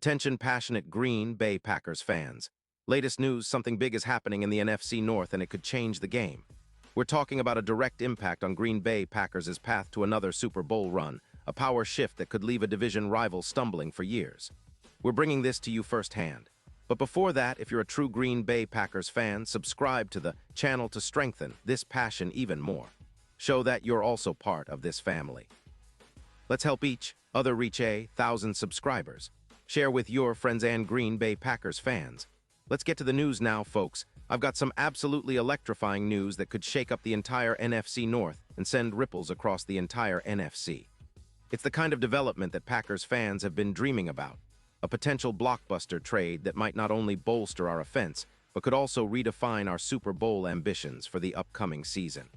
Attention passionate Green Bay Packers fans. Latest news, something big is happening in the NFC North and it could change the game. We're talking about a direct impact on Green Bay Packers' path to another Super Bowl run, a power shift that could leave a division rival stumbling for years. We're bringing this to you firsthand. But before that, if you're a true Green Bay Packers fan, subscribe to the channel to strengthen this passion even more. Show that you're also part of this family. Let's help each other reach 1,000 subscribers. Share with your friends and Green Bay Packers fans. Let's get to the news now, folks. I've got some absolutely electrifying news that could shake up the entire NFC North and send ripples across the entire NFC. It's the kind of development that Packers fans have been dreaming about. A potential blockbuster trade that might not only bolster our offense, but could also redefine our Super Bowl ambitions for the upcoming season.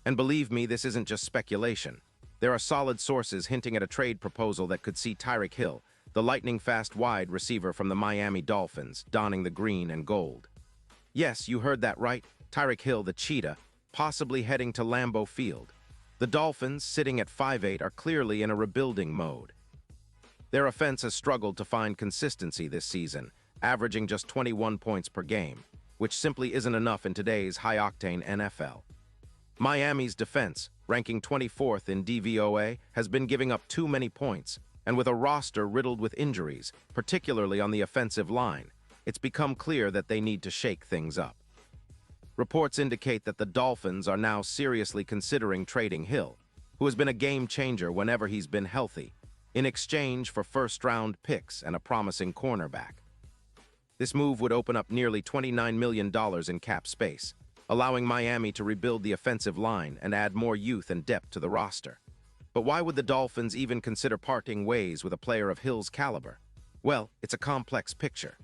And believe me, this isn't just speculation. There are solid sources hinting at a trade proposal that could see Tyreek Hill, the lightning-fast wide receiver from the Miami Dolphins, donning the green and gold. Yes, you heard that right, Tyreek Hill, the cheetah, possibly heading to Lambeau Field. The Dolphins, sitting at 5'8", are clearly in a rebuilding mode. Their offense has struggled to find consistency this season, averaging just 21 points per game, which simply isn't enough in today's high-octane NFL. Miami's defense, ranking 24th in DVOA, has been giving up too many points, and with a roster riddled with injuries, particularly on the offensive line, it's become clear that they need to shake things up. Reports indicate that the Dolphins are now seriously considering trading Hill, who has been a game-changer whenever he's been healthy, in exchange for first-round picks and a promising cornerback. This move would open up nearly $29 million in cap space, allowing Miami to rebuild the offensive line and add more youth and depth to the roster. But why would the Dolphins even consider parting ways with a player of Hill's caliber? Well, it's a complex picture.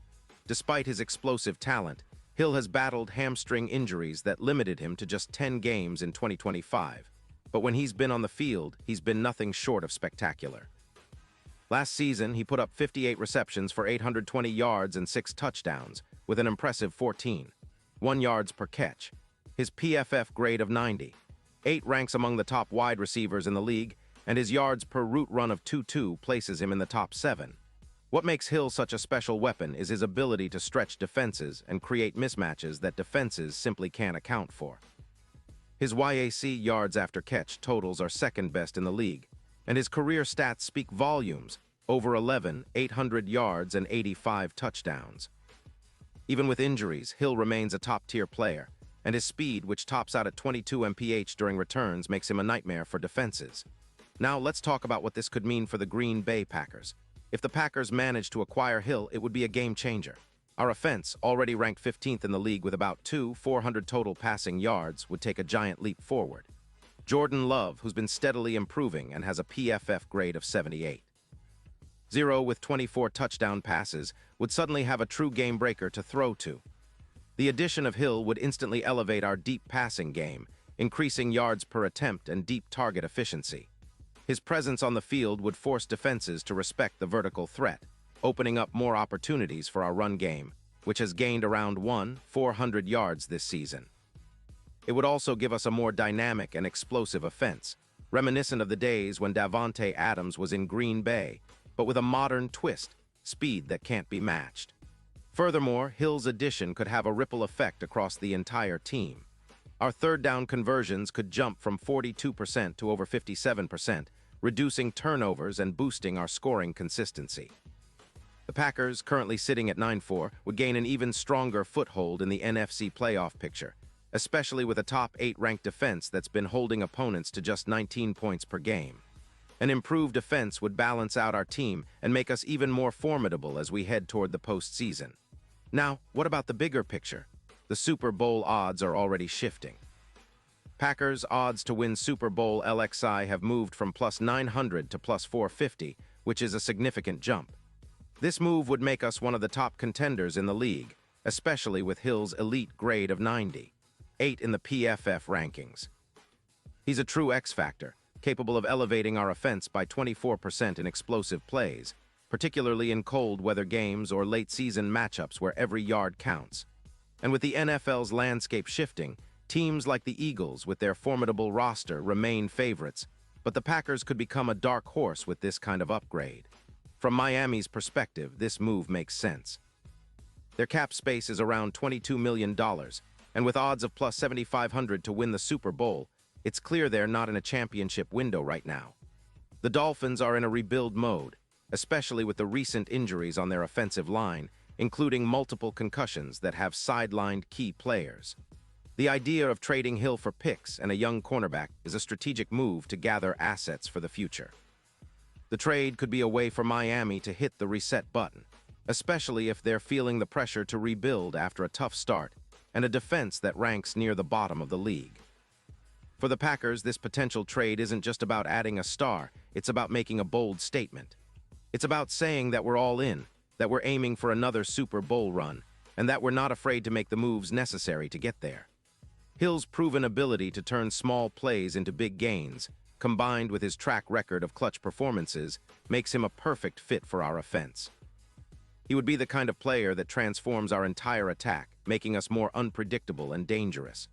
Despite his explosive talent, Hill has battled hamstring injuries that limited him to just 10 games in 2025. But when he's been on the field, he's been nothing short of spectacular. Last season, he put up 58 receptions for 820 yards and 6 touchdowns, with an impressive 14.1 yards per catch. His PFF grade of 98 ranks among the top wide receivers in the league, and his yards per route run of 2.2 places him in the top 7. What makes Hill such a special weapon is his ability to stretch defenses and create mismatches that defenses simply can't account for. His YAC yards after catch totals are second best in the league, and his career stats speak volumes, over 800 yards and 85 touchdowns. Even with injuries, Hill remains a top-tier player, and his speed, which tops out at 22 mph during returns, makes him a nightmare for defenses. Now let's talk about what this could mean for the Green Bay Packers. If the Packers manage to acquire Hill, it would be a game-changer. Our offense, already ranked 15th in the league with about 400 total passing yards, would take a giant leap forward. Jordan Love, who's been steadily improving and has a PFF grade of 78. 0 with 24 touchdown passes, would suddenly have a true game-breaker to throw to. The addition of Hill would instantly elevate our deep passing game, increasing yards per attempt and deep target efficiency. His presence on the field would force defenses to respect the vertical threat, opening up more opportunities for our run game, which has gained around 400 yards this season. It would also give us a more dynamic and explosive offense, reminiscent of the days when Davante Adams was in Green Bay, but with a modern twist, speed that can't be matched. Furthermore, Hill's addition could have a ripple effect across the entire team. Our third down conversions could jump from 42% to over 57%, reducing turnovers and boosting our scoring consistency. The Packers, currently sitting at 9-4, would gain an even stronger foothold in the NFC playoff picture, especially with a top 8 ranked defense that's been holding opponents to just 19 points per game. An improved defense would balance out our team and make us even more formidable as we head toward the postseason. Now, what about the bigger picture? The Super Bowl odds are already shifting. Packers' odds to win Super Bowl LXI have moved from plus 900 to plus 450, which is a significant jump. This move would make us one of the top contenders in the league, especially with Hill's elite grade of 98 in the PFF rankings. He's a true X-factor, capable of elevating our offense by 24% in explosive plays, particularly in cold weather games or late-season matchups where every yard counts. And with the NFL's landscape shifting, teams like the Eagles, with their formidable roster, remain favorites, but the Packers could become a dark horse with this kind of upgrade. From Miami's perspective, this move makes sense. Their cap space is around $22 million, and with odds of plus 7,500 to win the Super Bowl, it's clear they're not in a championship window right now. The Dolphins are in a rebuild mode, especially with the recent injuries on their offensive line, including multiple concussions that have sidelined key players. The idea of trading Hill for picks and a young cornerback is a strategic move to gather assets for the future. The trade could be a way for Miami to hit the reset button, especially if they're feeling the pressure to rebuild after a tough start and a defense that ranks near the bottom of the league. For the Packers, this potential trade isn't just about adding a star, it's about making a bold statement. It's about saying that we're all in, that we're aiming for another Super Bowl run, and that we're not afraid to make the moves necessary to get there. Hill's proven ability to turn small plays into big gains, combined with his track record of clutch performances, makes him a perfect fit for our offense. He would be the kind of player that transforms our entire attack, making us more unpredictable and dangerous.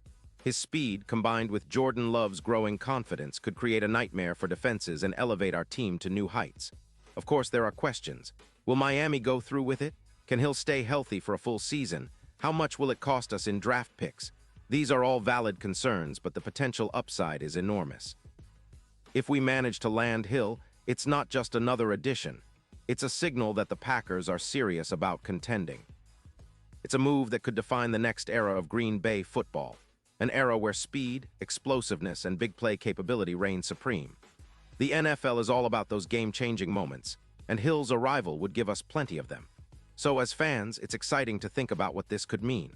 His speed, combined with Jordan Love's growing confidence, could create a nightmare for defenses and elevate our team to new heights. Of course, there are questions. Will Miami go through with it? Can Hill stay healthy for a full season? How much will it cost us in draft picks? These are all valid concerns, but the potential upside is enormous. If we manage to land Hill, it's not just another addition. It's a signal that the Packers are serious about contending. It's a move that could define the next era of Green Bay football, an era where speed, explosiveness, and big play capability reign supreme. The NFL is all about those game-changing moments, and Hill's arrival would give us plenty of them. So as fans, it's exciting to think about what this could mean.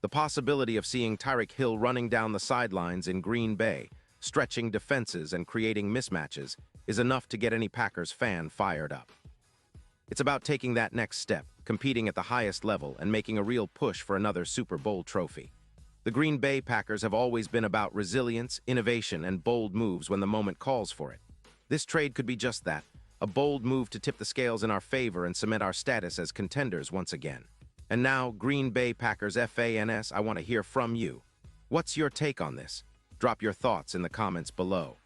The possibility of seeing Tyreek Hill running down the sidelines in Green Bay, stretching defenses and creating mismatches, is enough to get any Packers fan fired up. It's about taking that next step, competing at the highest level, and making a real push for another Super Bowl trophy. The Green Bay Packers have always been about resilience, innovation, and bold moves when the moment calls for it. This trade could be just that, a bold move to tip the scales in our favor and cement our status as contenders once again. And now, Green Bay Packers fans, I want to hear from you. What's your take on this? Drop your thoughts in the comments below.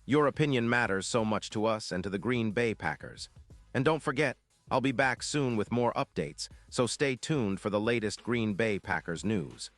Your opinion matters so much to us and to the Green Bay Packers. And don't forget, I'll be back soon with more updates, so stay tuned for the latest Green Bay Packers news.